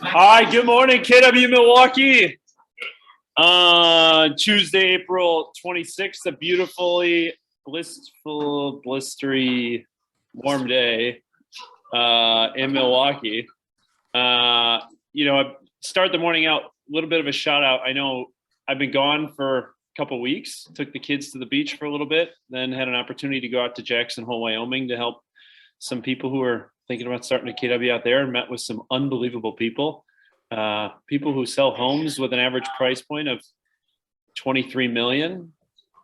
Hi, good morning, KW Milwaukee. Tuesday, April 26th, a beautifully blissful, blistery, warm day in Milwaukee. I start the morning out, a little bit of a shout out. I know I've been gone for a couple weeks, took the kids to the beach for a little bit, then had an opportunity to go out to Jackson Hole, Wyoming to help some people who are thinking about starting a KW out there, and met with some unbelievable people. People who sell homes with an average price point of 23 million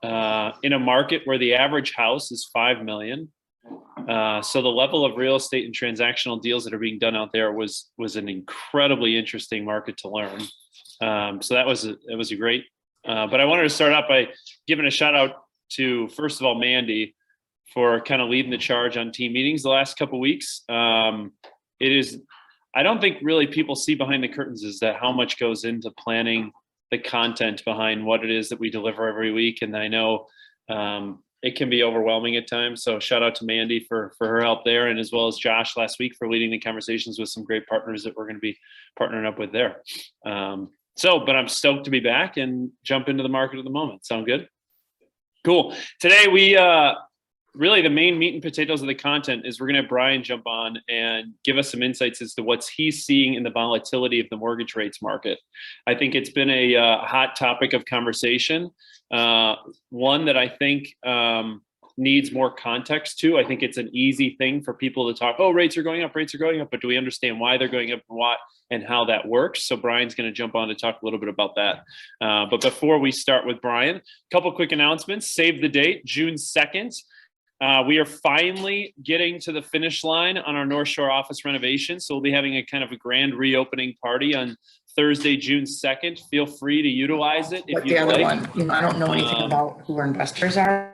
in a market where the average house is 5 million. So the level of real estate and transactional deals that are being done out there was an incredibly interesting market to learn. So it was a great, but I wanted to start out by giving a shout out to, first of all, Mandy, for kind of leading the charge on team meetings the last couple of weeks. I don't think really people see behind the curtains is that how much goes into planning the content behind what it is that we deliver every week. And I know it can be overwhelming at times. So shout out to Mandy for her help there, and as well as Josh last week for leading the conversations with some great partners that we're going to be partnering up with there. But I'm stoked to be back and jump into the market at the moment. Sound good? Cool. Today we really the main meat and potatoes of the content is we're going to have Brian jump on and give us some insights as to what he's seeing in the volatility of the mortgage rates market. I think it's been a hot topic of conversation, one that I think needs more context to. I think it's an easy thing for people to talk, oh, rates are going up, but do we understand why they're going up and what and how that works? So Brian's going to jump on to talk a little bit about that. But before we start with Brian, a couple quick announcements. Save the date, June 2nd. We are finally getting to the finish line on our North Shore office renovation. So we'll be having a kind of a grand reopening party on Thursday, June 2nd. Feel free to utilize it. But the other one, I don't know anything about who our investors are.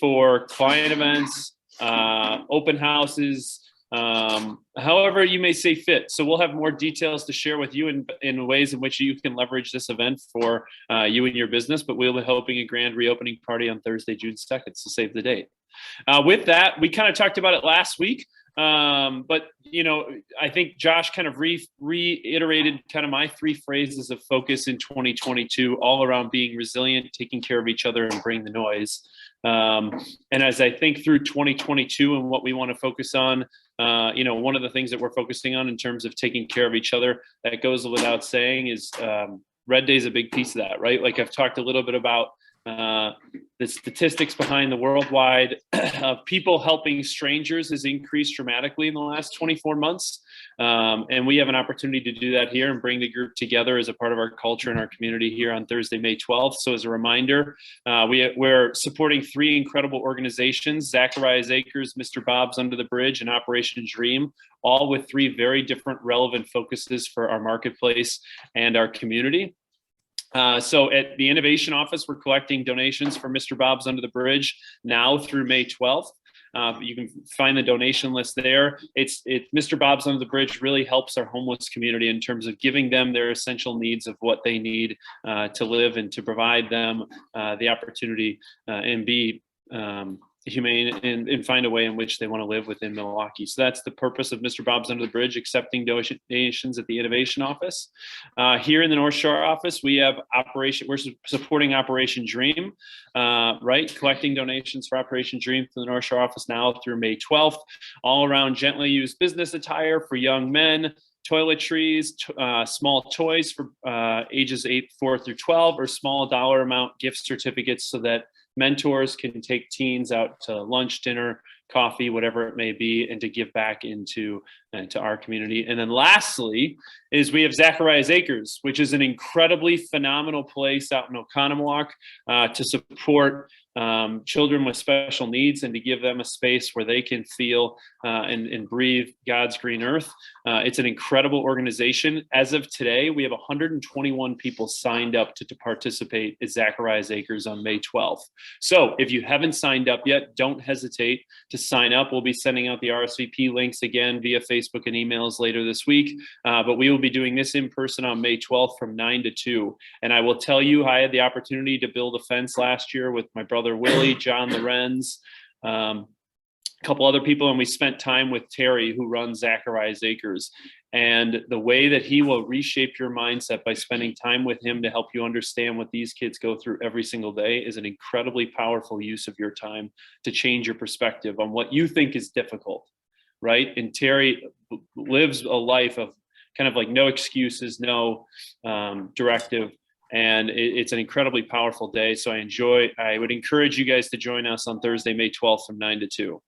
For client events, open houses, however you may see fit. So we'll have more details to share with you in ways in which you can leverage this event for you and your business. But we'll be hoping a grand reopening party on Thursday, June 2nd. So save the date. With that, we kind of talked about it last week. But I think Josh kind of reiterated kind of my three phrases of focus in 2022, all around being resilient, taking care of each other, and bring the noise. And as I think through 2022 and what we want to focus on, one of the things that we're focusing on in terms of taking care of each other, that goes without saying, is Red Day is a big piece of that, right? Like I've talked a little bit about the statistics behind the worldwide of people helping strangers has increased dramatically in the last 24 months. And we have an opportunity to do that here and bring the group together as a part of our culture and our community here on Thursday, May 12th. So as a reminder, we're supporting three incredible organizations: Zacharias Acres, Mr. Bob's Under the Bridge, and Operation Dream, all with three very different relevant focuses for our marketplace and our community. So at the Innovation Office, we're collecting donations for Mr. Bob's Under the Bridge now through May 12th. You can find the donation list there. It's Mr. Bob's Under the Bridge really helps our homeless community in terms of giving them their essential needs of what they need to live, and to provide them the opportunity and be humane and find a way in which they want to live within Milwaukee. So that's the purpose of Mr. Bob's Under the Bridge, accepting donations at the Innovation Office. Here in the North Shore office, we're supporting Operation Dream, collecting donations for Operation Dream from the North Shore office now through May 12th, all around gently used business attire for young men, toiletries, small toys for ages 4 through 12, or small dollar amount gift certificates so that mentors can take teens out to lunch, dinner, coffee, whatever it may be, and to give back into our community. And then lastly is we have Zacharias Acres, which is an incredibly phenomenal place out in Oconomowoc to support children with special needs and to give them a space where they can feel and breathe God's green earth. It's an incredible organization. As of today, we have 121 people signed up to participate at Zacharias Acres on May 12th. So if you haven't signed up yet, don't hesitate to sign up. We'll be sending out the RSVP links again via Facebook and emails later this week. But we will be doing this in person on May 12th from 9 to 2. And I will tell you, I had the opportunity to build a fence last year with my brother Willie, John Lorenz, couple other people, and we spent time with Terry, who runs Zacharias Acres. And the way that he will reshape your mindset by spending time with him to help you understand what these kids go through every single day is an incredibly powerful use of your time to change your perspective on what you think is difficult, right? And Terry lives a life of kind of like no excuses, no directive. And it's an incredibly powerful day. So I would encourage you guys to join us on Thursday, May 12th from 9 to 2.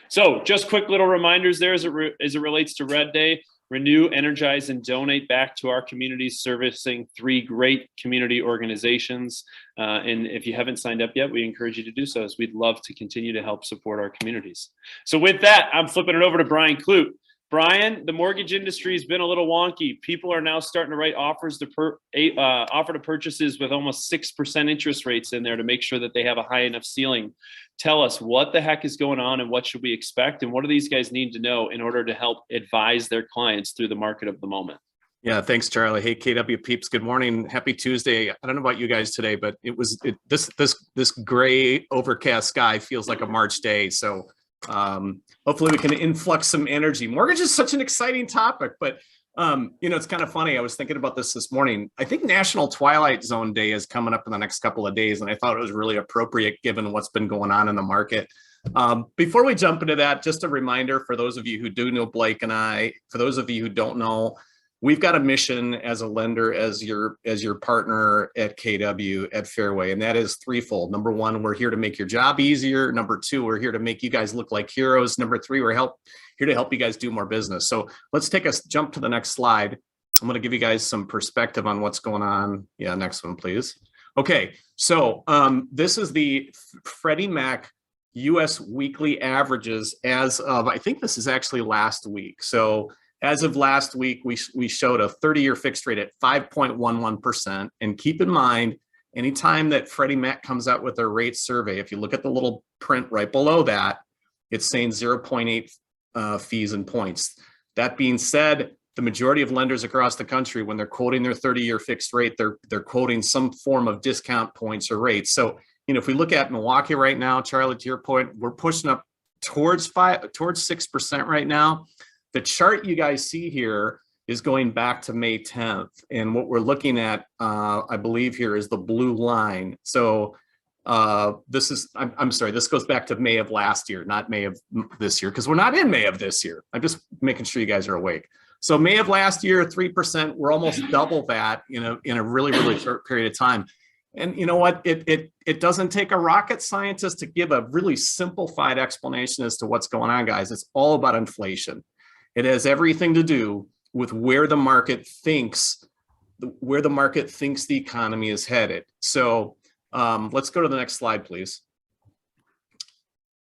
So just quick little reminders there as it relates to Red Day. Renew, energize, and donate back to our communities, servicing 3 great community organizations. And if you haven't signed up yet, we encourage you to do so, as we'd love to continue to help support our communities. So with that, I'm flipping it over to Brian Clute. Brian, the mortgage industry has been a little wonky. People are now starting to write offers to offer to purchases with almost 6% interest rates in there to make sure that they have a high enough ceiling. Tell us what the heck is going on and what should we expect, and what do these guys need to know in order to help advise their clients through the market of the moment? Yeah, thanks, Charlie. Hey, KW peeps, good morning. Happy Tuesday. I don't know about you guys today, but this gray overcast sky feels like a March day. So hopefully we can influx some energy. Mortgage is such an exciting topic, but it's kind of funny. I was thinking about this morning. I think National Twilight Zone Day is coming up in the next couple of days, and I thought it was really appropriate given what's been going on in the market. Before we jump into that, just a reminder for those of you who do know Blake and I, for those of you who don't know, we've got a mission as a lender, as your partner at KW at Fairway, and that is threefold. Number one, we're here to make your job easier. Number two, we're here to make you guys look like heroes. Number three, we're here to help you guys do more business. So let's take a jump to the next slide. I'm going to give you guys some perspective on what's going on. Yeah, next one, please. Okay, so this is the Freddie Mac U.S. weekly averages as of, I think this is actually last week. So as of last week, we showed a 30-year fixed rate at 5.11%. And keep in mind, anytime that Freddie Mac comes out with their rate survey, if you look at the little print right below that, it's saying 0.8 fees and points. That being said, the majority of lenders across the country, when they're quoting their 30-year fixed rate, they're quoting some form of discount points or rates. So, if we look at Milwaukee right now, Charlie, to your point, we're pushing up towards 6% right now. The chart you guys see here is going back to May 10th. And what we're looking at, I believe here, is the blue line. So this is, I'm sorry, this goes back to May of last year, not May of this year, because we're not in May of this year. I'm just making sure you guys are awake. So May of last year, 3%, we're almost double that in a really, really short period of time. And you know what? It doesn't take a rocket scientist to give a really simplified explanation as to what's going on, guys. It's all about inflation. It has everything to do with where the market thinks the economy is headed. So let's go to the next slide, please.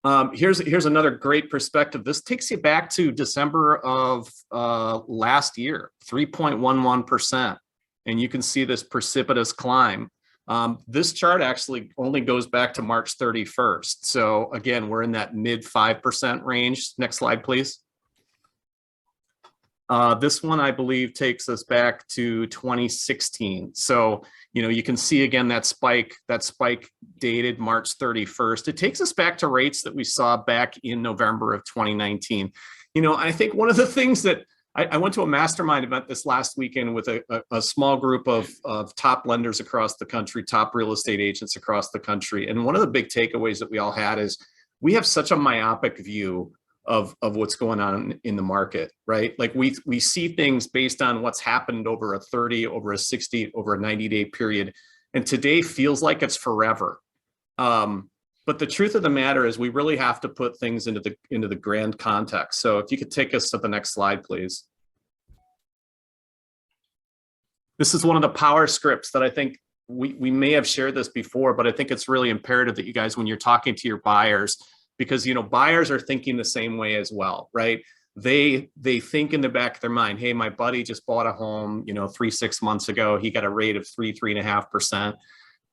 Here's another great perspective. This takes you back to December of last year, 3.11%. And you can see this precipitous climb. This chart actually only goes back to March 31st. So again, we're in that mid 5% range. Next slide, please. This one, I believe, takes us back to 2016. So, you can see again that spike dated March 31st. It takes us back to rates that we saw back in November of 2019. I think one of the things that I went to a mastermind event this last weekend with a small group of top lenders across the country, top real estate agents across the country. And one of the big takeaways that we all had is we have such a myopic view of what's going on in the market, right? Like we see things based on what's happened over a 30, over a 60, over a 90-day period. And today feels like it's forever. But the truth of the matter is we really have to put things into the grand context. So if you could take us to the next slide, please. This is one of the power scripts that I think we may have shared this before, but I think it's really imperative that you guys, when you're talking to your buyers, because buyers are thinking the same way as well, right? They think in the back of their mind, hey, my buddy just bought a home, 3-6 months ago. He got a rate of 3.5%.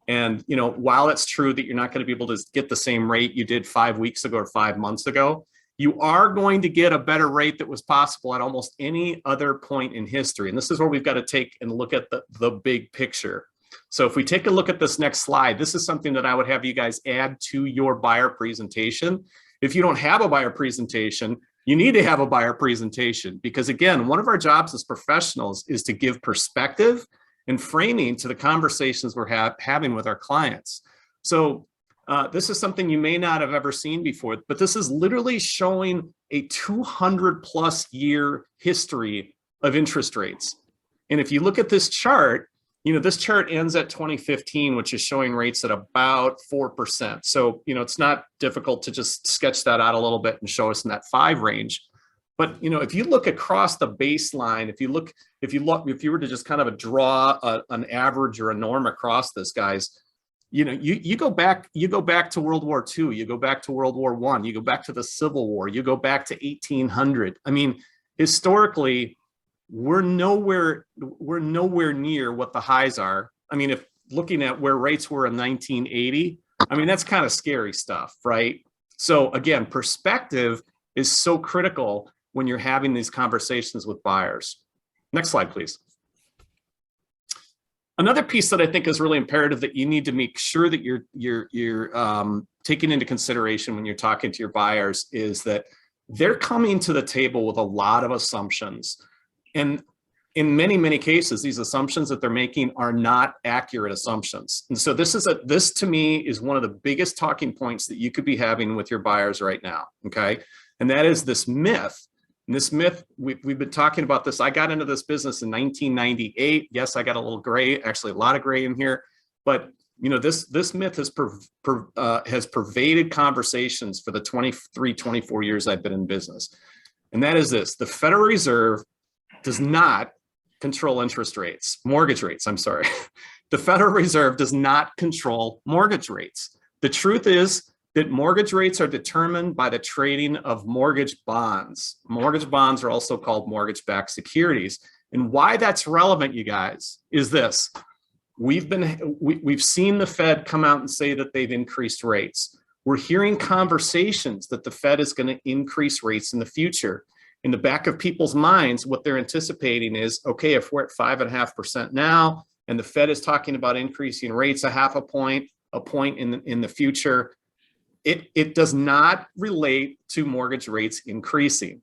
And while it's true that you're not going to be able to get the same rate you did 5 weeks ago or 5 months ago, you are going to get a better rate that was possible at almost any other point in history. And this is where we've got to take and look at the big picture. So if we take a look at this next slide, this is something that I would have you guys add to your buyer presentation. If you don't have a buyer presentation, you need to have a buyer presentation, because again, one of our jobs as professionals is to give perspective and framing to the conversations we're having with our clients. So this is something you may not have ever seen before, but this is literally showing a 200+ year history of interest rates. And if you look at this chart, this chart ends at 2015, which is showing rates at about 4%. So, it's not difficult to just sketch that out a little bit and show us in that 5 range. But, if you look across the baseline, if you were to just kind of draw an average or a norm across this, guys, you go back to World War II, you go back to World War I, you go back to the Civil War, you go back to 1800. I mean, historically, we're nowhere near what the highs are. I mean, if looking at where rates were in 1980, I mean, that's kind of scary stuff, right? So again, perspective is so critical when you're having these conversations with buyers. Next slide, please. Another piece that I think is really imperative that you need to make sure that you're taking into consideration when you're talking to your buyers is that they're coming to the table with a lot of assumptions. And in many, many cases, these assumptions that they're making are not accurate assumptions. And so this to me is one of the biggest talking points that you could be having with your buyers right now, okay? And that is this myth. And this myth, we've been talking about this. I got into this business in 1998. Yes, I got a little gray, actually a lot of gray in here. But this myth has pervaded conversations for the 23, 24 years I've been in business. And that is this: the Federal Reserve does not control mortgage rates, I'm sorry. The Federal Reserve does not control mortgage rates. The truth is that mortgage rates are determined by the trading of mortgage bonds. Mortgage bonds are also called mortgage-backed securities. And why that's relevant, you guys, is this. We've seen the Fed come out and say that they've increased rates. We're hearing conversations that the Fed is going to increase rates in the future. In the back of people's minds, what they're anticipating is, okay, if we're at 5.5% now, and the Fed is talking about increasing rates a 0.5 point in the future, it does not relate to mortgage rates increasing.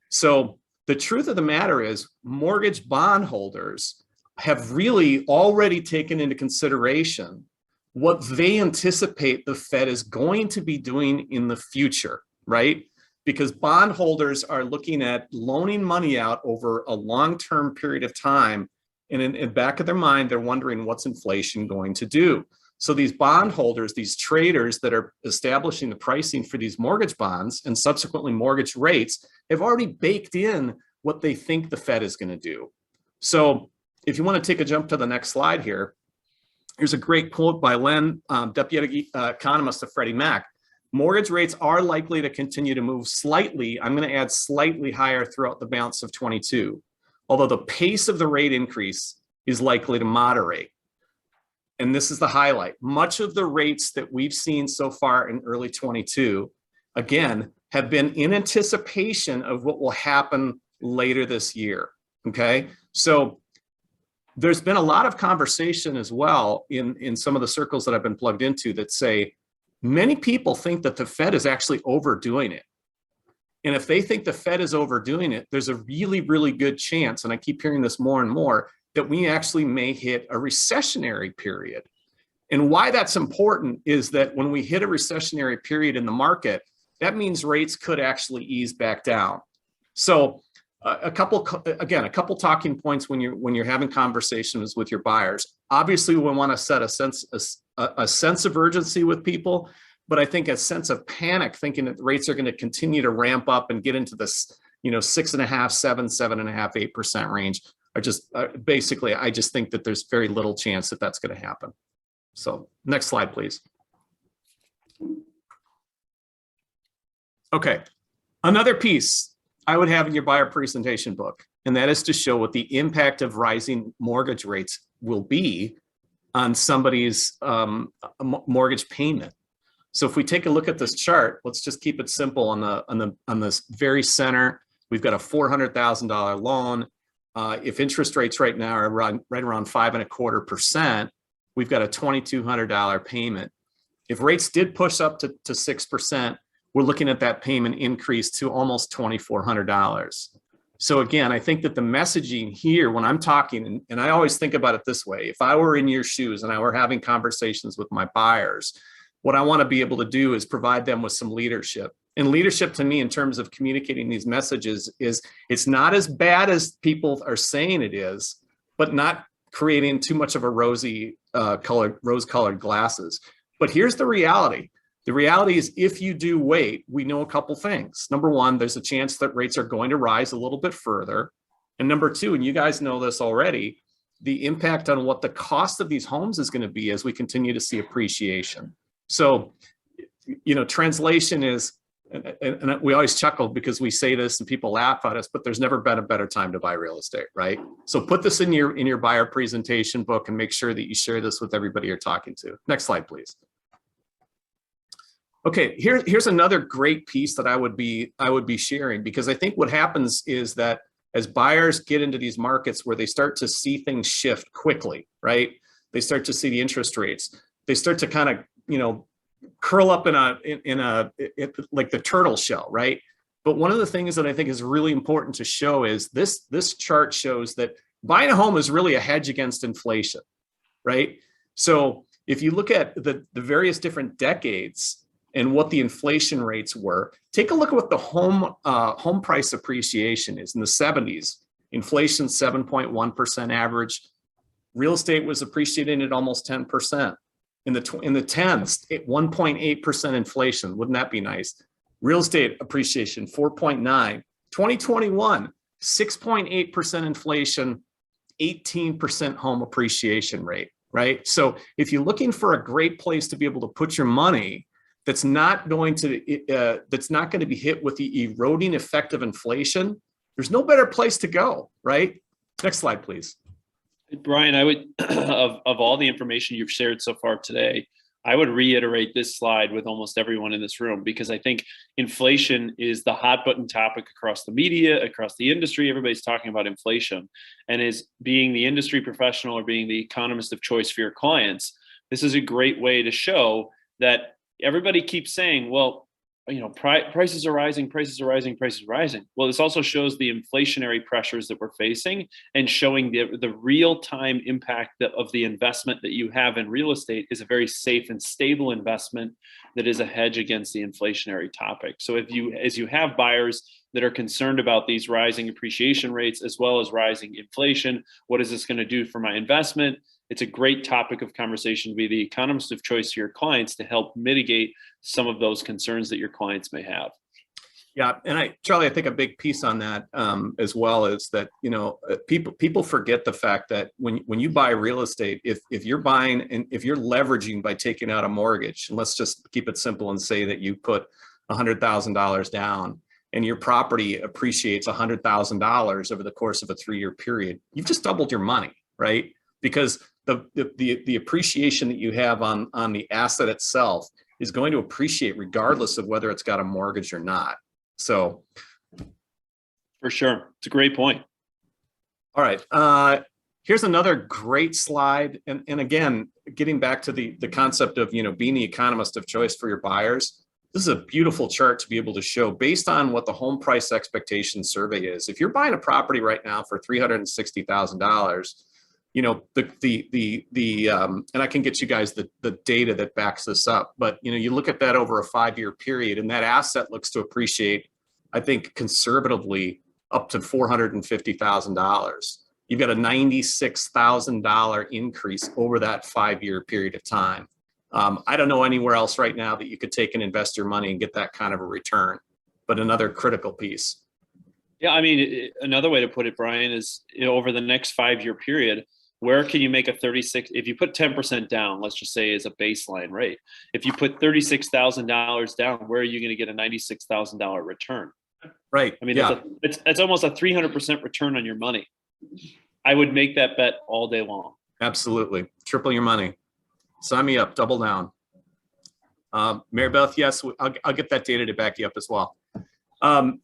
So the truth of the matter is, mortgage bondholders have really already taken into consideration what they anticipate the Fed is going to be doing in the future, right? Because bondholders are looking at loaning money out over a long-term period of time. And in the back of their mind, they're wondering, what's inflation going to do? So these bondholders, these traders that are establishing the pricing for these mortgage bonds and subsequently mortgage rates have already baked in what they think the Fed is going to do. So if you want to take a jump to the next slide here, here's a great quote by Len, deputy economist of Freddie Mac. Mortgage rates are likely to continue to move slightly. I'm going to add slightly higher throughout the balance of 22, although the pace of the rate increase is likely to moderate. And this is the highlight. Much of the rates that we've seen so far in early 22, again, have been in anticipation of what will happen later this year, okay? So there's been a lot of conversation as well in some of the circles that I've been plugged into that say, many people think that the Fed is actually overdoing it. And if they think the Fed is overdoing it, there's a really, really good chance, and I keep hearing this more and more, that we actually may hit a recessionary period. And why that's important is that when we hit a recessionary period in the market, that means rates could actually ease back down. So a couple talking points when you're having conversations with your buyers. Obviously, we want to set a sense of urgency with people, but I think a sense of panic, thinking that rates are going to continue to ramp up and get into this, 6.5%, 7.5%, 8% range. I just think that there's very little chance that that's going to happen. So next slide, please. Okay, another piece I would have in your buyer presentation book, and that is to show what the impact of rising mortgage rates will be on somebody's mortgage payment. So if we take a look at this chart, let's just keep it simple. On this very center, we've got a $400,000 loan. If interest rates right now are right around 5.25%, we've got a $2,200 payment. If rates did push up to 6%, we're looking at that payment increase to almost $2,400. So again, I think that the messaging here, when I'm talking, and I always think about it this way, if I were in your shoes and I were having conversations with my buyers, what I want to be able to do is provide them with some leadership. And leadership to me in terms of communicating these messages is it's not as bad as people are saying it is, but not creating too much of a rose-colored glasses. But here's the reality. The reality is if you do wait, we know a couple things. Number one, there's a chance that rates are going to rise a little bit further. And number two, and you guys know this already, the impact on what the cost of these homes is going to be as we continue to see appreciation. So, translation is, and we always chuckle because we say this and people laugh at us, but there's never been a better time to buy real estate, right? So put this in your buyer presentation book and make sure that you share this with everybody you're talking to. Next slide, please. Okay, here's another great piece that I would be sharing, because I think what happens is that as buyers get into these markets where they start to see things shift quickly, right? They start to see the interest rates. They start to kind of, curl up in like the turtle shell, right? But one of the things that I think is really important to show is this chart shows that buying a home is really a hedge against inflation, right? So if you look at the various different decades and what the inflation rates were, take a look at what the home price appreciation is. In the 70s, inflation 7.1% average. Real estate was appreciating at almost 10%. In the 10s, 1.8% inflation. Wouldn't that be nice? Real estate appreciation, 4.9. 2021, 6.8% inflation, 18% home appreciation rate, right? So if you're looking for a great place to be able to put your money, that's not going to be hit with the eroding effect of inflation, there's no better place to go, right? Next slide, please. Brian, I would, of all the information you've shared so far today, I would reiterate this slide with almost everyone in this room, because I think inflation is the hot button topic across the media, across the industry. Everybody's talking about inflation, and as being the industry professional or being the economist of choice for your clients, this is a great way to show that everybody keeps saying, well, prices are rising, prices are rising, prices are rising. Well, this also shows the inflationary pressures that we're facing and showing the real-time impact of the investment that you have in real estate is a very safe and stable investment that is a hedge against the inflationary topic. So as you have buyers that are concerned about these rising appreciation rates as well as rising inflation, what is this going to do for my investment? It's a great topic of conversation to be the economist of choice to your clients to help mitigate some of those concerns that your clients may have. Yeah, and Charlie, I think a big piece on that as well is that people forget the fact that when you buy real estate, if you're buying and if you're leveraging by taking out a mortgage, and let's just keep it simple and say that you put $100,000 down and your property appreciates $100,000 over the course of a 3-year period, you've just doubled your money, right? Because the appreciation that you have on the asset itself is going to appreciate regardless of whether it's got a mortgage or not. So, for sure, it's a great point. All right, here's another great slide, and again, getting back to the concept of being the economist of choice for your buyers. This is a beautiful chart to be able to show based on what the home price expectation survey is. If you're buying a property right now for $360,000. And I can get you guys the data that backs this up, but you look at that over a 5-year period and that asset looks to appreciate, I think conservatively up to $450,000. You've got a $96,000 increase over that 5-year period of time. I don't know anywhere else right now that you could take and invest your money and get that kind of a return, but another critical piece. Yeah, I mean, another way to put it, Brian, is over the next 5-year period, where can you make a 36, if you put 10% down, let's just say as a baseline rate, if you put $36,000 down, where are you going to get a $96,000 return? Right. I mean, yeah. it's almost a 300% return on your money. I would make that bet all day long. Absolutely. Triple your money. Sign me up, double down. Mary Beth, yes, I'll get that data to back you up as well. I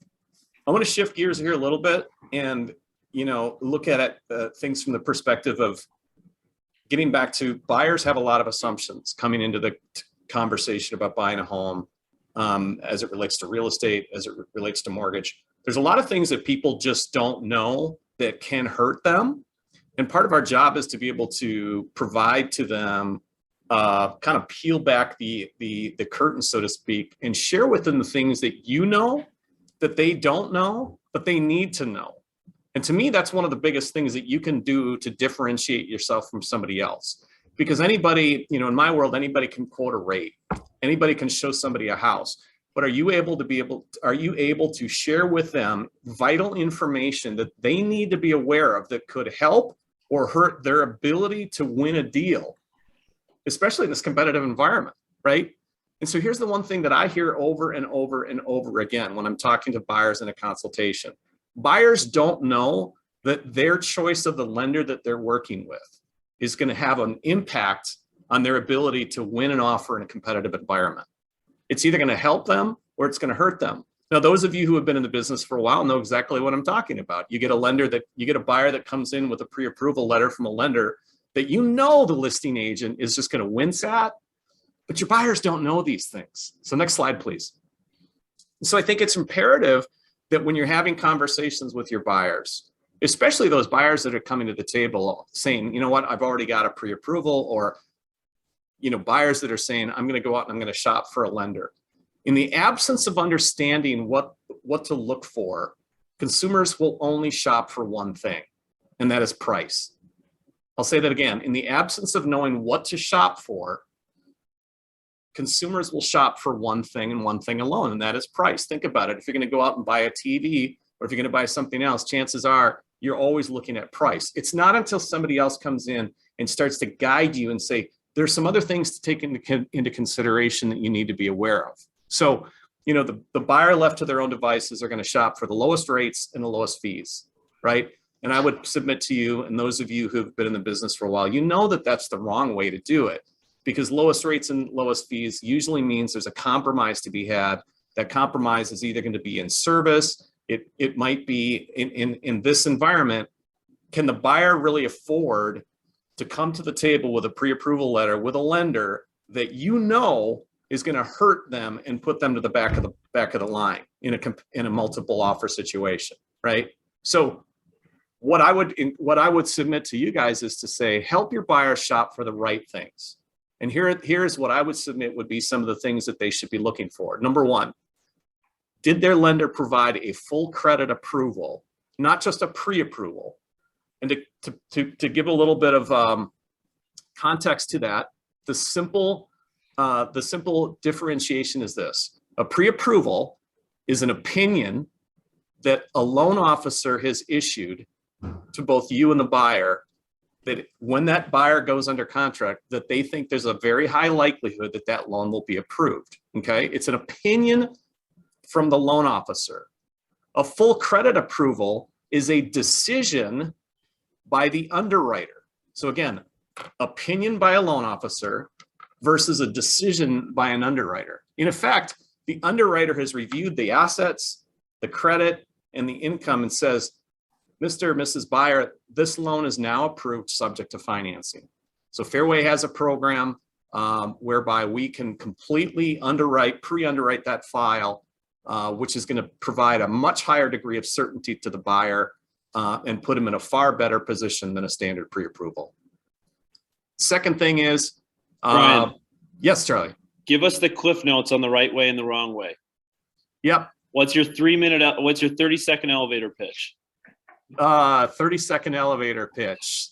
want to shift gears here a little bit and look at things from the perspective of getting back to buyers have a lot of assumptions coming into the conversation about buying a home. as it relates to real estate, as it relates to mortgage. There's a lot of things that people just don't know that can hurt them. And part of our job is to be able to provide to them, kind of peel back the curtain, so to speak, and share with them the things that you know that they don't know, but they need to know. And to me, that's one of the biggest things that you can do to differentiate yourself from somebody else. Because anybody, you know, in my world, anybody can quote a rate, anybody can show somebody a house. But are you able to share with them vital information that they need to be aware of that could help or hurt their ability to win a deal, especially in this competitive environment, right? And so here's the one thing that I hear over and over and over again when I'm talking to buyers in a consultation. Buyers don't know that their choice of the lender that they're working with is going to have an impact on their ability to win an offer in a competitive environment. It's either going to help them or it's going to hurt them. Now, those of you who have been in the business for a while know exactly what I'm talking about. You get a buyer that comes in with a pre-approval letter from a lender that you know the listing agent is just going to wince at, but your buyers don't know these things. So next slide, please. So I think it's imperative that when you're having conversations with your buyers, especially those buyers that are coming to the table saying, you know what, I've already got a pre-approval, or, you know, buyers that are saying, I'm going to go out and I'm going to shop for a lender. In the absence of understanding what to look for, consumers will only shop for one thing, and that is price. I'll say that again. In the absence of knowing what to shop for, consumers will shop for one thing and one thing alone, and that is price. Think about it. If you're going to go out and buy a TV, or if you're going to buy something else, chances are you're always looking at price. It's not until somebody else comes in and starts to guide you and say, there's some other things to take into consideration that you need to be aware of. So, you know, the buyer left to their own devices are going to shop for the lowest rates and the lowest fees, right? And I would submit to you, and those of you who've been in the business for a while, you know that that's the wrong way to do it, because lowest rates and lowest fees usually means there's a compromise to be had. That compromise is either going to be in service. It might be in this environment. Can the buyer really afford to come to the table with a pre-approval letter with a lender that you know is going to hurt them and put them to the back of the line in a multiple offer situation, right? So what I would submit to you guys is to say, help your buyers shop for the right things. And here's what I would submit would be some of the things that they should be looking for. Number one, did their lender provide a full credit approval, not just a pre-approval? And to give a little bit of context to that, the simple differentiation is this: a pre-approval is an opinion that a loan officer has issued to both you and the buyer, that when that buyer goes under contract, that they think there's a very high likelihood that that loan will be approved. Okay, it's an opinion from the loan officer. A full credit approval is a decision by the underwriter. So again, opinion by a loan officer versus a decision by an underwriter. In effect, the underwriter has reviewed the assets, the credit, and the income and says, Mr. or Mrs. Buyer, this loan is now approved subject to financing. So Fairway has a program whereby we can completely pre-underwrite that file, which is going to provide a much higher degree of certainty to the buyer and put them in a far better position than a standard pre-approval. Second thing is, Brian, yes, Charlie. give us the cliff notes on the right way and the wrong way. Yep. What's your 30-second elevator pitch? 30-second elevator pitch.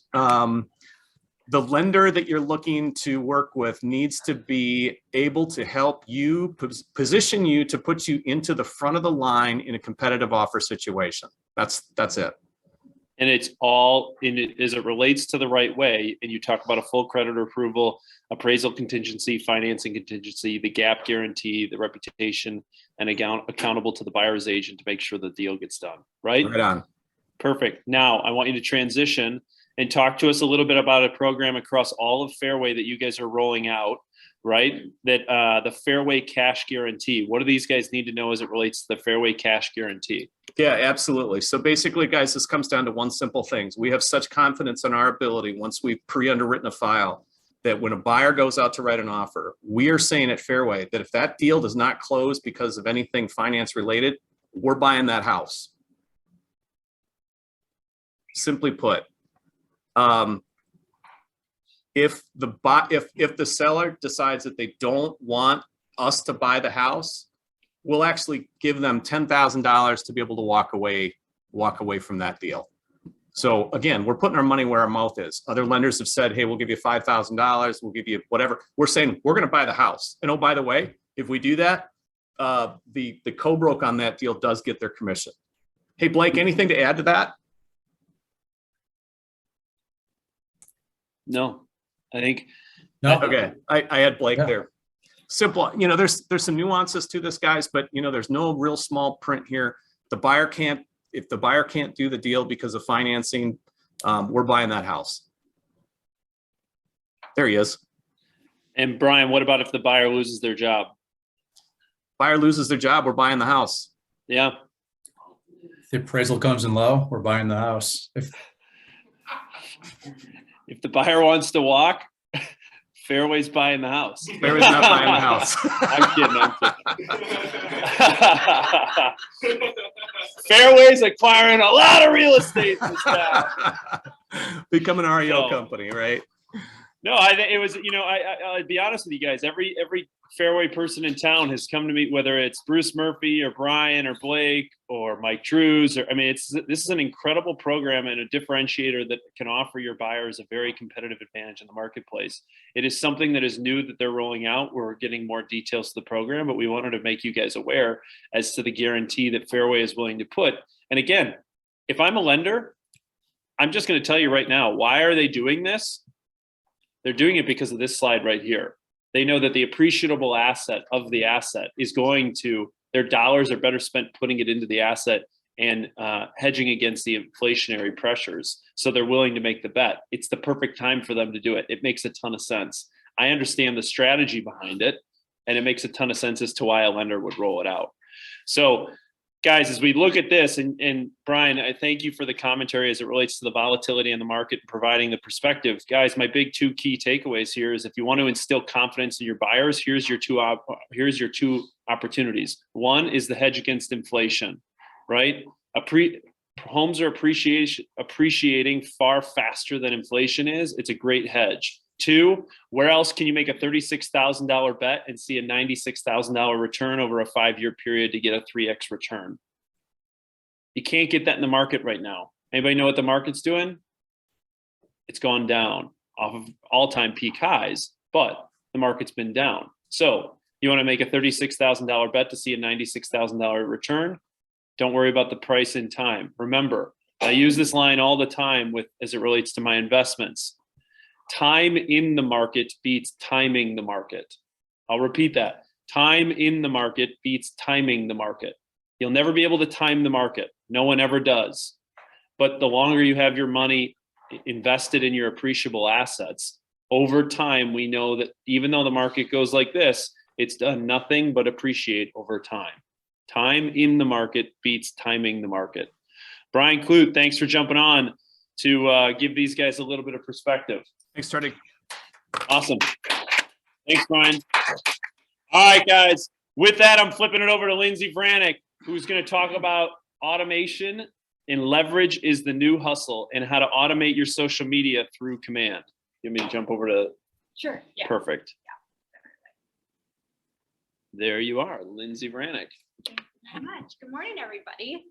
The lender that you're looking to work with needs to be able to help you position you to put you into the front of the line in a competitive offer situation. That's it. And it's all as it relates to the right way. And you talk about a full credit approval, appraisal contingency, financing contingency, the gap guarantee, the reputation, and accountable to the buyer's agent to make sure the deal gets done. Right? Right on. Perfect. Now I want you to transition and talk to us a little bit about a program across all of Fairway that you guys are rolling out, right? That the Fairway cash guarantee. What do these guys need to know as it relates to the Fairway cash guarantee? Yeah, absolutely. So basically, guys, this comes down to one simple thing. We have such confidence in our ability once we've pre-underwritten a file that when a buyer goes out to write an offer, we are saying at Fairway that if that deal does not close because of anything finance related, we're buying that house. Simply put, if the seller decides that they don't want us to buy the house, we'll actually give them $10,000 to be able to walk away from that deal. So again, we're putting our money where our mouth is. Other lenders have said, hey, we'll give you $5,000, we'll give you whatever. We're saying we're going to buy the house. And oh, by the way, if we do that, the co-broke on that deal does get their commission. Hey, Blake, anything to add to that? No, I think. No. Okay, I had Blake there. Simple, there's some nuances to this, guys, but there's no real small print here. If the buyer can't do the deal because of financing, we're buying that house. There he is. And Brian, what about if the buyer loses their job? Buyer loses their job, we're buying the house. Yeah. If the appraisal comes in low, we're buying the house. If the buyer wants to walk, Fairway's buying the house. Fairway's not buying the house. I'm kidding. Fairway's acquiring a lot of real estate this town. Become an REO company, right? No, I think it was, I'll be honest with you guys. Every Fairway person in town has come to me, whether it's Bruce Murphy or Brian or Blake or Mike Drews. This is an incredible program and a differentiator that can offer your buyers a very competitive advantage in the marketplace. It is something that is new that they're rolling out. We're getting more details to the program, but we wanted to make you guys aware as to the guarantee that Fairway is willing to put. And again, if I'm a lender, I'm just going to tell you right now, why are they doing this? They're doing it because of this slide right here. They know that the appreciable asset of the asset is their dollars are better spent putting it into the asset and hedging against the inflationary pressures. So they're willing to make the bet. It's the perfect time for them to do it. It makes a ton of sense. I understand the strategy behind it, and it makes a ton of sense as to why a lender would roll it out. So guys, as we look at this, and Brian, I thank you for the commentary as it relates to the volatility in the market and providing the perspective. Guys, my big two key takeaways here is if you want to instill confidence in your buyers, here's your two opportunities. One is the hedge against inflation, right? Homes are appreciating far faster than inflation is. It's a great hedge. Two, where else can you make a $36,000 bet and see a $96,000 return over a 5-year period to get a 3x return? You can't get that in the market right now. Anybody know what the market's doing? It's gone down off of all-time peak highs, but the market's been down. So you want to make a $36,000 bet to see a $96,000 return? Don't worry about the price in time. Remember, I use this line all the time as it relates to my investments. Time in the market beats timing the market. I'll repeat that. Time in the market beats timing the market. You'll never be able to time the market. No one ever does. But the longer you have your money invested in your appreciable assets, over time, we know that even though the market goes like this, it's done nothing but appreciate over time. Time in the market beats timing the market. Brian Clute, thanks for jumping on to give these guys a little bit of perspective. Thanks, Freddie. Awesome. Thanks, Brian. All right, guys. With that, I'm flipping it over to Lindsay Vranick, who's going to talk about automation and leverage is the new hustle and how to automate your social media through command. Give me a jump over to. Sure. Yeah. Perfect. There you are, Lindsay Vranick. Thank you very much. Good morning, everybody.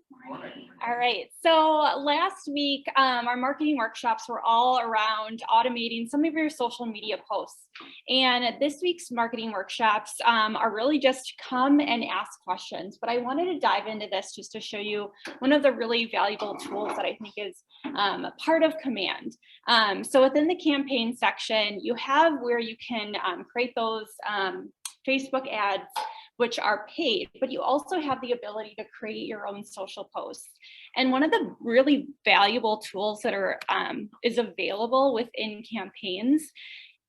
All right. So last week, our marketing workshops were all around automating some of your social media posts. And this week's marketing workshops are really just come and ask questions. But I wanted to dive into this just to show you one of the really valuable tools that I think is part of Command. So within the campaign section, you have where you can create those Facebook ads, which are paid, but you also have the ability to create your own social posts. And one of the really valuable tools that is available within campaigns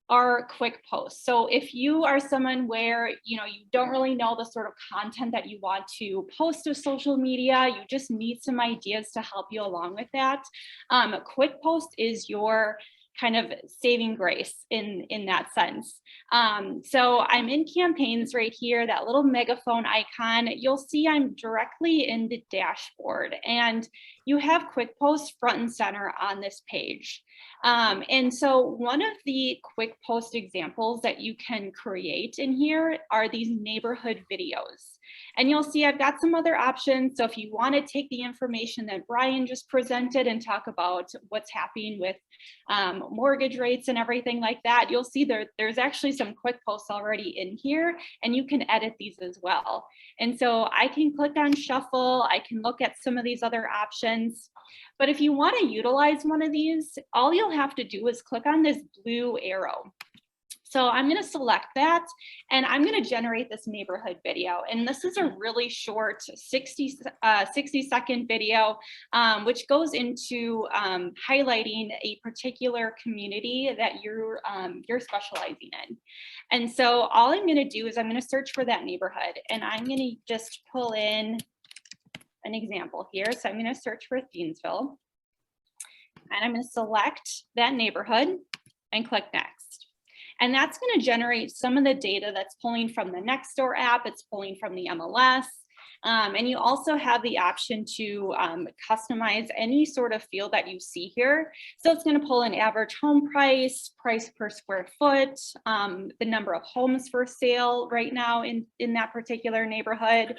are quick posts. So if you are someone where you don't really know the sort of content that you want to post to social media, you just need some ideas to help you along with that. Quick post is your kind of saving grace in that sense. So I'm in campaigns right here, that little megaphone icon. You'll see I'm directly in the dashboard, and you have quick posts front and center on this page. And so one of the quick post examples that you can create in here are these neighborhood videos. And you'll see I've got some other options. So if you want to take the information that Brian just presented and talk about what's happening with mortgage rates and everything like that, you'll see there's actually some quick posts already in here, and you can edit these as well. And so I can click on shuffle. I can look at some of these other options. But if you want to utilize one of these, all you'll have to do is click on this blue arrow. So I'm going to select that, and I'm going to generate this neighborhood video. And this is a really short 60-second video, which goes into highlighting a particular community that you're specializing in. And so all I'm going to do is I'm going to search for that neighborhood, and I'm going to just pull in an example here. So I'm going to search for Thiensville, and I'm going to select that neighborhood and click next. And that's going to generate some of the data that's pulling from the Nextdoor app. It's pulling from the MLS. And you also have the option to customize any sort of field that you see here. So it's going to pull an average home price, price per square foot, the number of homes for sale right now in that particular neighborhood.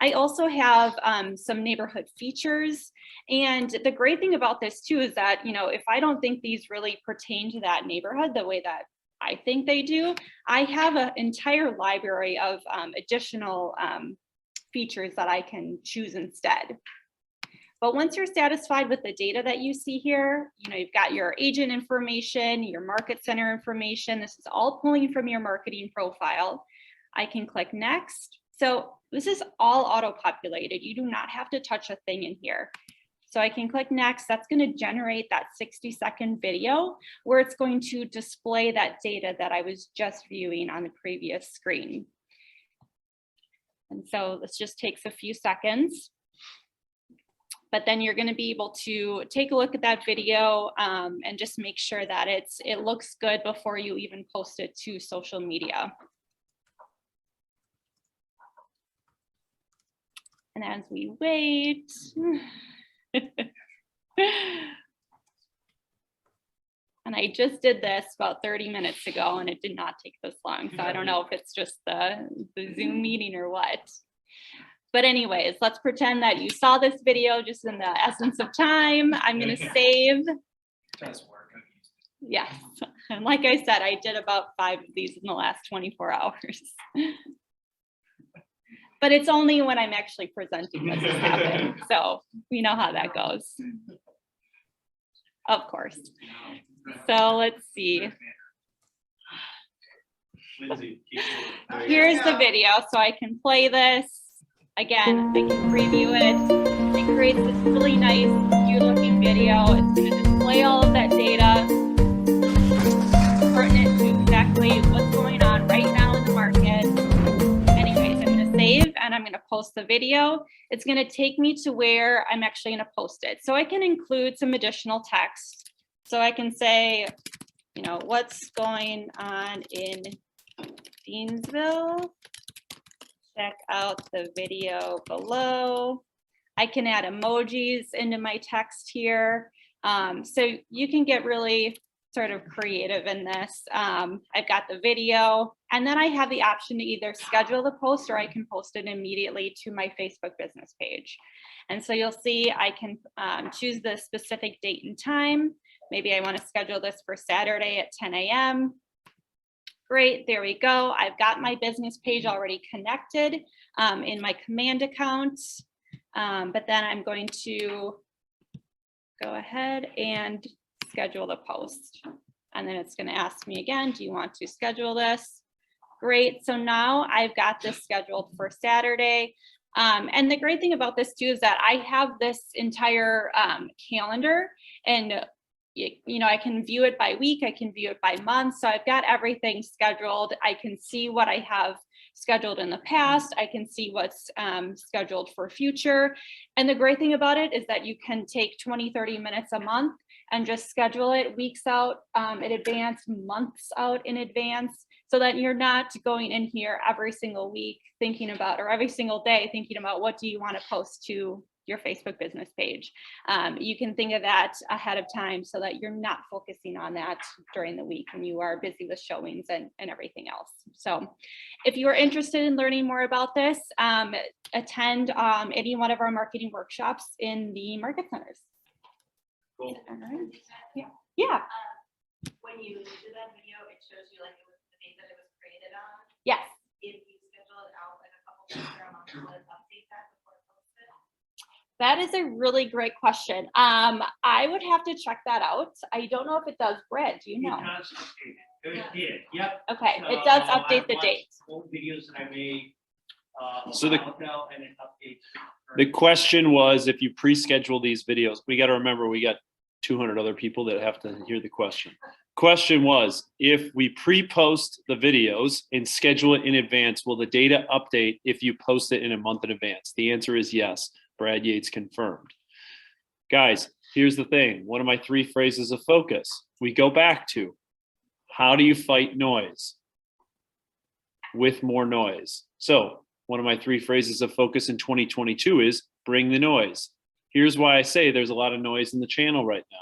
I also have some neighborhood features. And the great thing about this too is that, you know, if I don't think these really pertain to that neighborhood the way that I think they do, I have an entire library of additional features that I can choose instead. But once you're satisfied with the data that you see here, you know, you've got your agent information, your market center information. This is all pulling from your marketing profile. I can click next. So this is all auto-populated. You do not have to touch a thing in here. So I can click next. That's going to generate that 60-second video where it's going to display that data that I was just viewing on the previous screen. And so this just takes a few seconds. But then you're going to be able to take a look at that video and just make sure that it looks good before you even post it to social media. And as we wait, and I just did this about 30 minutes ago, and it did not take this long. So I don't know if it's just the Zoom meeting or what. But anyways, let's pretend that you saw this video just in the essence of time. I'm going to save. Yes. And like I said, I did about 5 of these in the last 24 hours. But it's only when I'm actually presenting that this happened. So we know how that goes. Of course. So let's see. Here's the video. So I can play this. Again, I can preview it. It creates this really nice, cute looking video. It's going to display all of that data pertinent to exactly what's going on right now in the market. Anyways, I'm going to save and I'm going to post the video. It's going to take me to where I'm actually going to post it. So I can include some additional text. So I can say, you know, what's going on in Thiensville? Check out the video below. I can add emojis into my text here. So you can get really sort of creative in this. I've got the video, and then I have the option to either schedule the post or I can post it immediately to my Facebook business page. And so you'll see I can choose the specific date and time. Maybe I want to schedule this for Saturday at 10 a.m. Great, there we go. I've got my business page already connected in my command account, but then I'm going to go ahead and schedule the post. And then it's going to ask me again, do you want to schedule this? Great, so now I've got this scheduled for Saturday. And the great thing about this too is that I have this entire calendar, and you know, I can view it by week, I can view it by month. So I've got everything scheduled. I can see what I have scheduled in the past. I can see what's scheduled for future. And the great thing about it is that you can take 20, 30 minutes a month and just schedule it weeks out in advance, months out in advance, so that you're not going in here every single week thinking about, or every single day thinking about, what do you want to post to your Facebook business page. You can think of that ahead of time so that you're not focusing on that during the week when you are busy with showings and everything else. So if you are interested in learning more about this, attend any one of our marketing workshops in the market centers. Cool. All right. Yeah. Yeah. When you do that video, it shows you like it was the date that it was created on. Yes. If you schedule it out like a couple days or a month, will it update that before it posts it? That is a really great question. I would have to check that out. I don't know if it does. Brad, do you know? It did, yep. Okay, it does So update the I watched date. Old videos that I made. So a the- while ago, and it updates. The question was, if you pre-schedule these videos, we got to remember, we got 200 other people that have to hear the question. Question was, if we pre-post the videos and schedule it in advance, will the data update if you post it in a month in advance? The answer is yes. Brad Yates confirmed. Guys, here's the thing. One of my 3 phrases of focus, we go back to, how do you fight noise with more noise? So one of my 3 phrases of focus in 2022 is bring the noise. Here's why I say there's a lot of noise in the channel right now.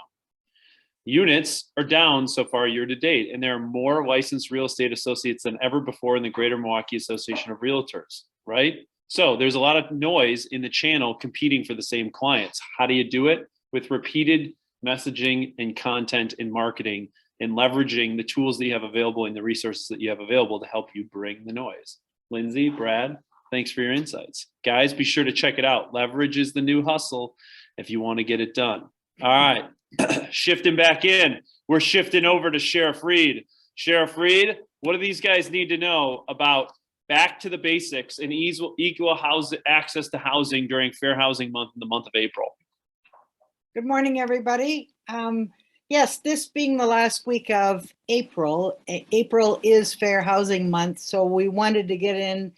Units are down so far year to date, and there are more licensed real estate associates than ever before in the Greater Milwaukee Association of Realtors, right? So there's a lot of noise in the channel competing for the same clients. How do you do it? With repeated messaging and content and marketing, and leveraging the tools that you have available and the resources that you have available to help you bring the noise. Lindsay, Brad, thanks for your insights. Guys, be sure to check it out. Leverage is the new hustle if you want to get it done. All right, shifting back in. We're shifting over to Sheriff Reed. Sheriff Reed, what do these guys need to know about back to the basics and equal access to housing during Fair Housing Month in the month of April? Good morning, everybody. Yes, this being the last week of April, April is Fair Housing Month, so we wanted to get in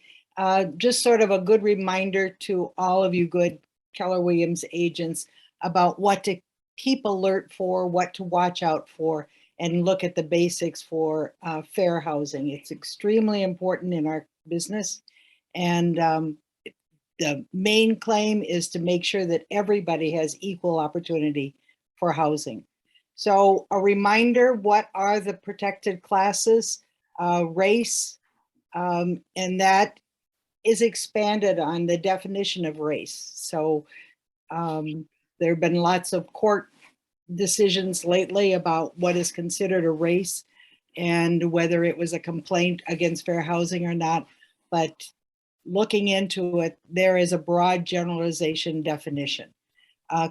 just sort of a good reminder to all of you good Keller Williams agents about what to keep alert for, what to watch out for, and look at the basics for fair housing. It's extremely important in our business, and the main claim is to make sure that everybody has equal opportunity for housing. So a reminder, what are the protected classes? Race, and that is expanded on the definition of race. So there have been lots of court decisions lately about what is considered a race and whether it was a complaint against fair housing or not. But looking into it, there is a broad generalization definition.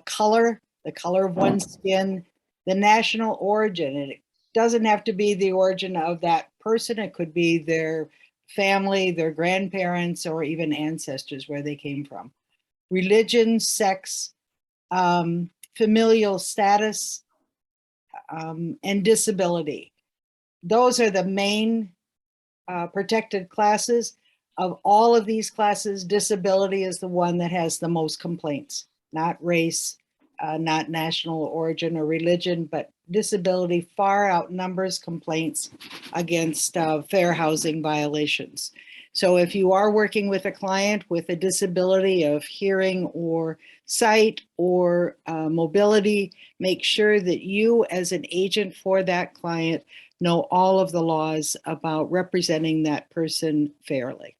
Color, the color of one's skin, the national origin, and it doesn't have to be the origin of that person. It could be their family, their grandparents, or even ancestors, where they came from. Religion, sex, familial status, and disability. Those are the main protected classes. Of all of these classes, disability is the one that has the most complaints, not race, not national origin or religion, but disability far outnumbers complaints against fair housing violations. So if you are working with a client with a disability of hearing or sight or mobility, make sure that you as an agent for that client know all of the laws about representing that person fairly.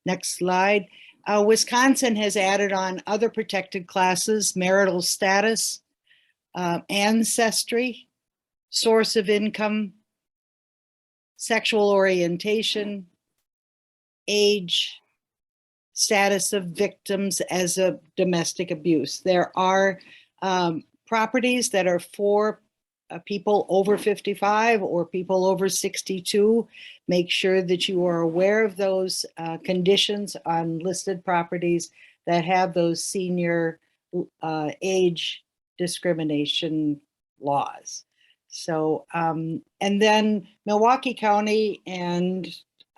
Next slide. Wisconsin has added on other protected classes: marital status, ancestry, source of income, sexual orientation, age, status of victims as of domestic abuse. There are properties that are for people over 55 or people over 62. Make sure that you are aware of those conditions on listed properties that have those senior age discrimination laws. So, and then Milwaukee County, and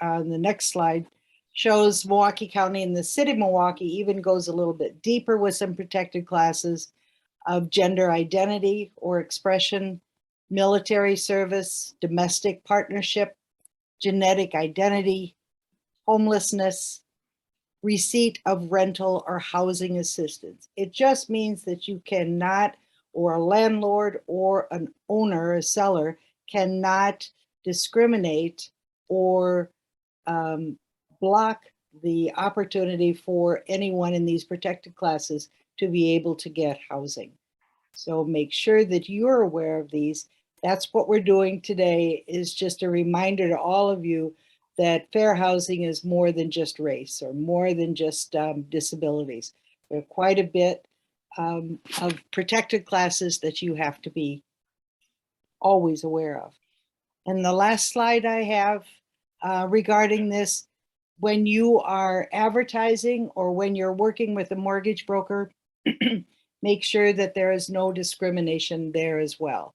the next slide shows Milwaukee County, and the city of Milwaukee even goes a little bit deeper with some protected classes. of gender identity or expression, military service, domestic partnership, genetic identity, homelessness, receipt of rental or housing assistance. It just means that you cannot, or a landlord or an owner, a seller, cannot discriminate or block the opportunity for anyone in these protected classes to be able to get housing. So make sure that you're aware of these. That's what we're doing today, is just a reminder to all of you that fair housing is more than just race or more than just disabilities. There are quite a bit of protected classes that you have to be always aware of. And the last slide I have regarding this, when you are advertising or when you're working with a mortgage broker, make sure that there is no discrimination there as well.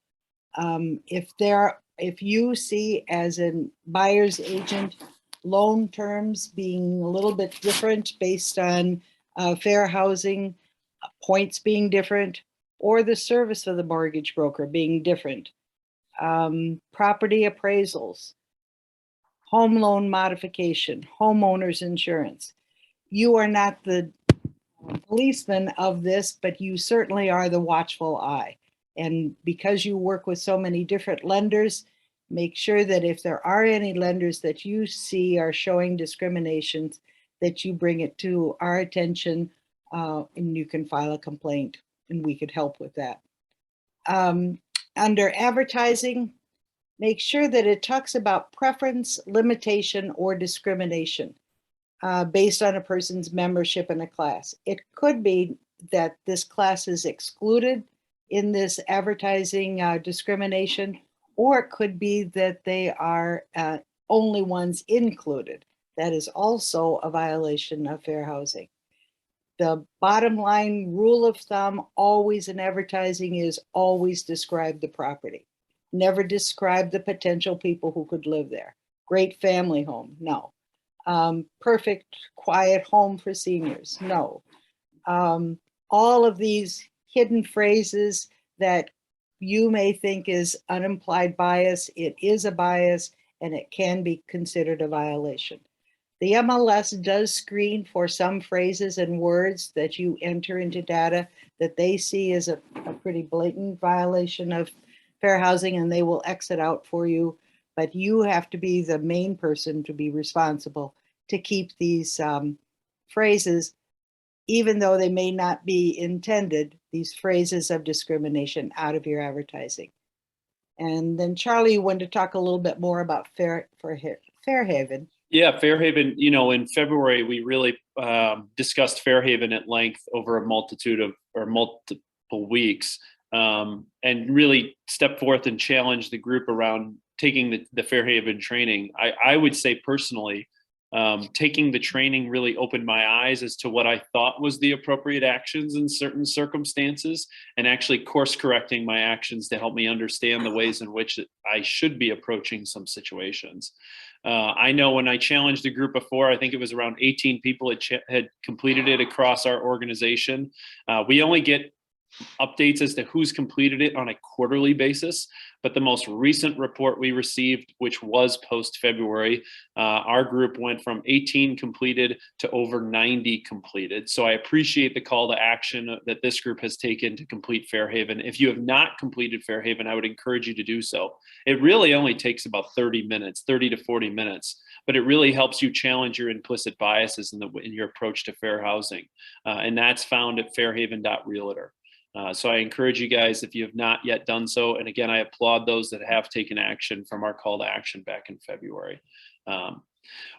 If you see as a buyer's agent loan terms being a little bit different based on fair housing, points being different, or the service of the mortgage broker being different, property appraisals, home loan modification, homeowners insurance. You are not the policeman of this, but you certainly are the watchful eye. And because you work with so many different lenders, make sure that if there are any lenders that you see are showing discriminations, that you bring it to our attention, and you can file a complaint and we could help with that. Under advertising, make sure that it talks about preference, limitation, or discrimination based on a person's membership in a class. It could be that this class is excluded in this advertising discrimination, or it could be that they are only ones included. That is also a violation of fair housing. The bottom line rule of thumb always in advertising is always describe the property. Never describe the potential people who could live there. Great family home, no. Perfect quiet home for seniors, no. All of these hidden phrases that you may think is unimplied bias, it is a bias and it can be considered a violation. The MLS does screen for some phrases and words that you enter into data that they see as a pretty blatant violation of fair housing, and they will exit out for you. But you have to be the main person to be responsible to keep these phrases, even though they may not be intended, these phrases of discrimination, out of your advertising. And then Charlie, you wanted to talk a little bit more about Fairhaven. Yeah, Fairhaven, you know, in February, we really discussed Fairhaven at length over a multitude of, or multiple weeks, and really stepped forth and challenged the group around taking the Fairhaven training. I would say personally, taking the training really opened my eyes as to what I thought was the appropriate actions in certain circumstances, and actually course correcting my actions to help me understand the ways in which I should be approaching some situations. I know when I challenged the group before, I think it was around 18 people had completed it across our organization. We only get updates as to who's completed it on a quarterly basis, but the most recent report we received, which was post-February, our group went from 18 completed to over 90 completed. So I appreciate the call to action that this group has taken to complete Fairhaven. If you have not completed Fairhaven, I would encourage you to do so. It really only takes about 30 to 40 minutes, but it really helps you challenge your implicit biases in your approach to fair housing. And that's found at fairhaven.realtor. So I encourage you guys, if you have not yet done so, and again, I applaud those that have taken action from our call to action back in February.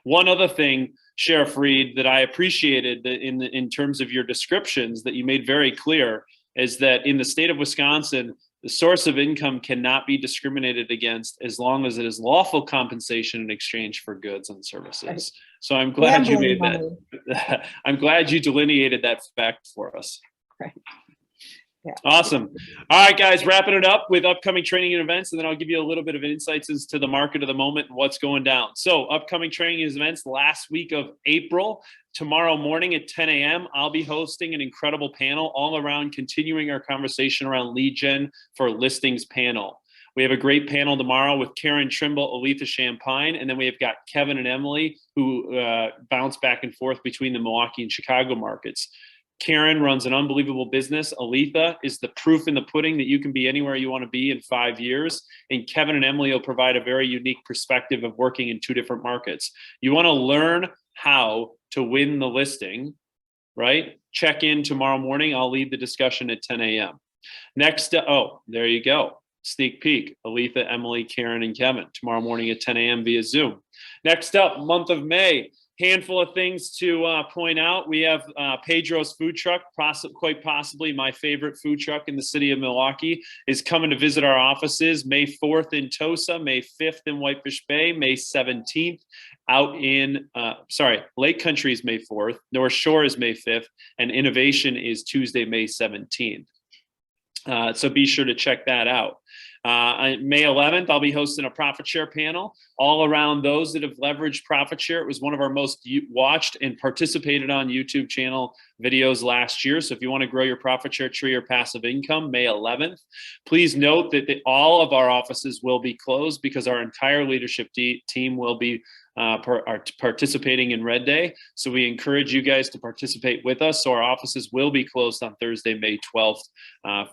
One other thing, Sheriff Reed, that I appreciated in terms of your descriptions that you made very clear is that in the state of Wisconsin, the source of income cannot be discriminated against as long as it is lawful compensation in exchange for goods and services. Right. So I'm glad you made that. I'm glad you delineated that fact for us. Right. Awesome. All right, guys, wrapping it up with upcoming training and events, and then I'll give you a little bit of insights as to the market of the moment and what's going down. So upcoming training and events last week of April, tomorrow morning at 10 a.m., I'll be hosting an incredible panel all around continuing our conversation around lead gen for listings panel. We have a great panel tomorrow with Karen Trimble, Aletha Champagne, and then we have got Kevin and Emily who bounce back and forth between the Milwaukee and Chicago markets. Karen runs an unbelievable business. Aletha is the proof in the pudding that you can be anywhere you want to be in 5 years. And Kevin and Emily will provide a very unique perspective of working in 2 different markets. You want to learn how to win the listing, right? Check in tomorrow morning. I'll lead the discussion at 10 a.m. Next, oh, there you go. Sneak peek, Aletha, Emily, Karen, and Kevin tomorrow morning at 10 a.m. via Zoom. Next up, month of May. Handful of things to point out. We have Pedro's food truck, quite possibly my favorite food truck in the city of Milwaukee, is coming to visit our offices May 4th in Tosa, May 5th in Whitefish Bay, May 17th out in, Lake Country is May 4th, North Shore is May 5th, and Innovation is Tuesday, May 17th. So be sure to check that out. On May 11th, I'll be hosting a profit share panel all around those that have leveraged profit share. It was one of our most watched and participated on YouTube channel videos last year. So if you want to grow your profit share tree or passive income, May 11th, please note that all of our offices will be closed because our entire leadership team will be participating in Red Day. So we encourage you guys to participate with us. So our offices will be closed on Thursday, May 12th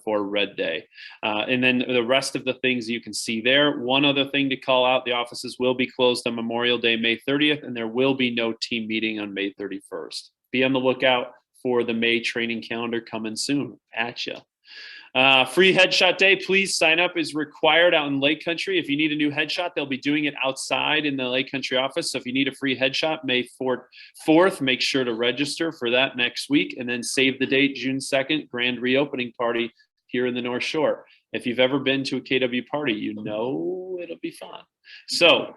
for Red Day. And then the rest of the things you can see there. One other thing to call out, the offices will be closed on Memorial Day, May 30th, and there will be no team meeting on May 31st. Be on the lookout for the May training calendar coming soon at you. Free headshot day, please sign up is required out in Lake Country. If you need a new headshot, they'll be doing it outside in the Lake Country office. So if you need a free headshot, May 4th, make sure to register for that next week and then save the date, June 2nd, grand reopening party here in the North Shore. If you've ever been to a KW party, you know it'll be fun. So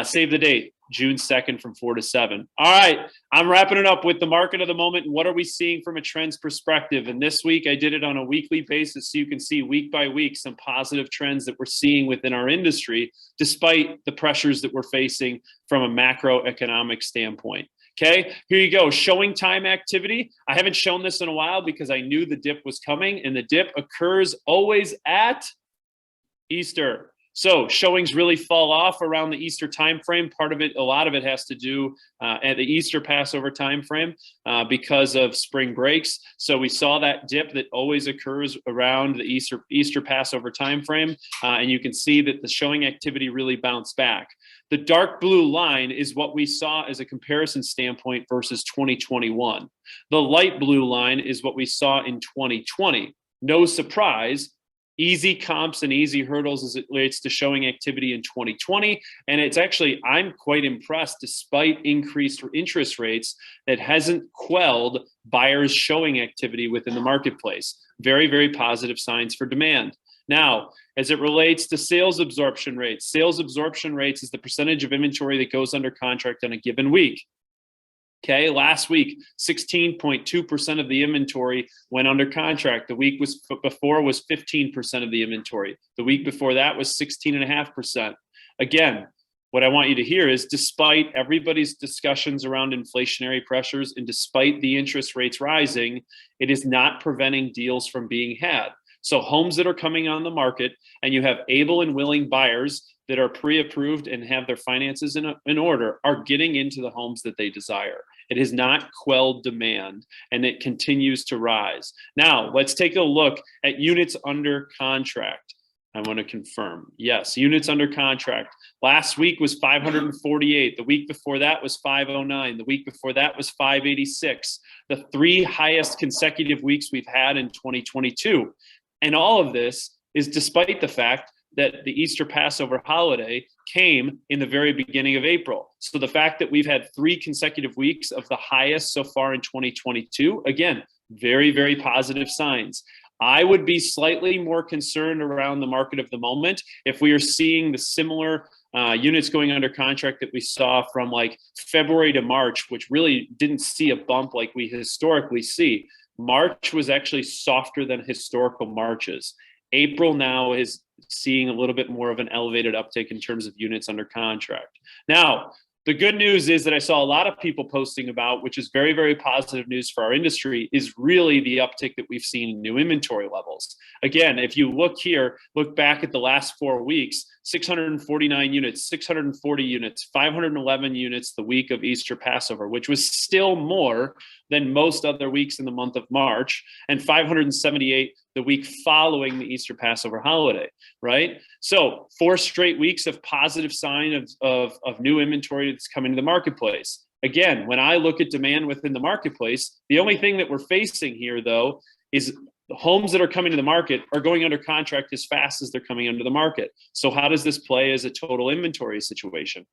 save the date, June 2nd from 4 to 7. All right, I'm wrapping it up with the market of the moment. What are we seeing from a trends perspective? And this week I did it on a weekly basis so you can see week by week some positive trends that we're seeing within our industry, despite the pressures that we're facing from a macroeconomic standpoint. Okay, here you go. Showing time activity. I haven't shown this in a while because I knew the dip was coming, and the dip occurs always at Easter. So showings really fall off around the Easter timeframe. Part of it, a lot of it has to do at the Easter Passover timeframe because of spring breaks. So we saw that dip that always occurs around the Easter Passover timeframe, and you can see that the showing activity really bounced back. The dark blue line is what we saw as a comparison standpoint versus 2021. The light blue line is what we saw in 2020. No surprise. Easy comps and easy hurdles as it relates to showing activity in 2020. And it's actually, I'm quite impressed, despite increased interest rates, that hasn't quelled buyers showing activity within the marketplace. Very, very positive signs for demand. Now, as it relates to sales absorption rates is the percentage of inventory that goes under contract on a given week. Okay, last week, 16.2% of the inventory went under contract. The week before was 15% of the inventory. The week before that was 16.5%. Again, what I want you to hear is despite everybody's discussions around inflationary pressures and despite the interest rates rising, it is not preventing deals from being had. So homes that are coming on the market and you have able and willing buyers that are pre-approved and have their finances in order are getting into the homes that they desire. It has not quelled demand and it continues to rise. Now, let's take a look at units under contract. I want to confirm. Yes, units under contract. Last week was 548. The week before that was 509. The week before that was 586. The 3 highest consecutive weeks we've had in 2022. And all of this is despite the fact that the Easter Passover holiday came in the very beginning of April. So the fact that we've had 3 consecutive weeks of the highest so far in 2022, again, very, very positive signs. I would be slightly more concerned around the market of the moment if we are seeing the similar units going under contract that we saw from like February to March, which really didn't see a bump like we historically see. March was actually softer than historical Marches. April now is seeing a little bit more of an elevated uptick in terms of units under contract. Now, the good news is that I saw a lot of people posting about, which is very, very positive news for our industry, is really the uptick that we've seen in new inventory levels. Again, if you look here, look back at the last 4 weeks, 649 units, 640 units, 511 units the week of Easter Passover, which was still more than most other weeks in the month of March, and 578 the week following the Easter Passover holiday, right? So 4 straight weeks of positive sign of new inventory that's coming to the marketplace. Again, when I look at demand within the marketplace, the only thing that we're facing here, though, is the homes that are coming to the market are going under contract as fast as they're coming under the market. So how does this play as a total inventory situation?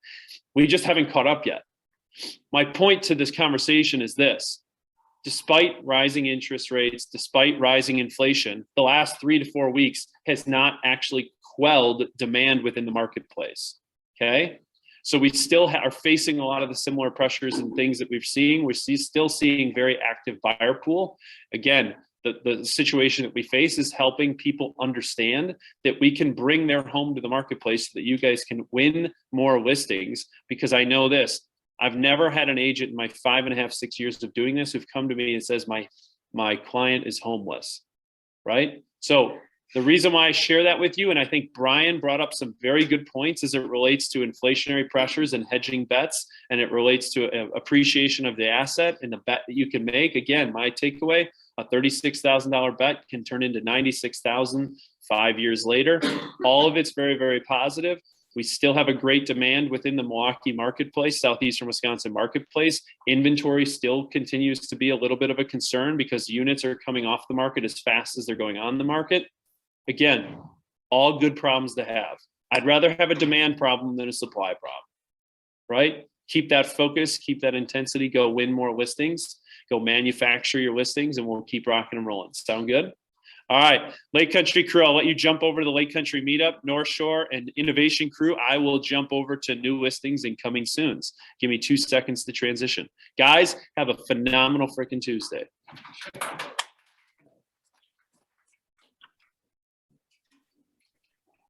We just haven't caught up yet. My point to this conversation is this. Despite rising interest rates, despite rising inflation, the last 3 to 4 weeks has not actually quelled demand within the marketplace, okay? So we still are facing a lot of the similar pressures and things that we've seen. We're still seeing very active buyer pool. Again, the situation that we face is helping people understand that we can bring their home to the marketplace so that you guys can win more listings. Because I know this, I've never had an agent in my 5.5, 6 years of doing this who've come to me and says, my client is homeless, right? So the reason why I share that with you, and I think Brian brought up some very good points as it relates to inflationary pressures and hedging bets, and it relates to appreciation of the asset and the bet that you can make. Again, my takeaway, a $36,000 bet can turn into $96,000 5 years later. All of it's very, very positive. We still have a great demand within the Milwaukee marketplace, southeastern Wisconsin marketplace. Inventory still continues to be a little bit of a concern because units are coming off the market as fast as they're going on the market. Again, all good problems to have. I'd rather have a demand problem than a supply problem, right? Keep that focus, keep that intensity, go win more listings, go manufacture your listings, and we'll keep rocking and rolling. Sound good? All right, Lake Country crew, I'll let you jump over to the Lake Country meetup. North Shore and Innovation crew, I will jump over to new listings and coming soons. Give me 2 seconds to transition. Guys, have a phenomenal freaking Tuesday.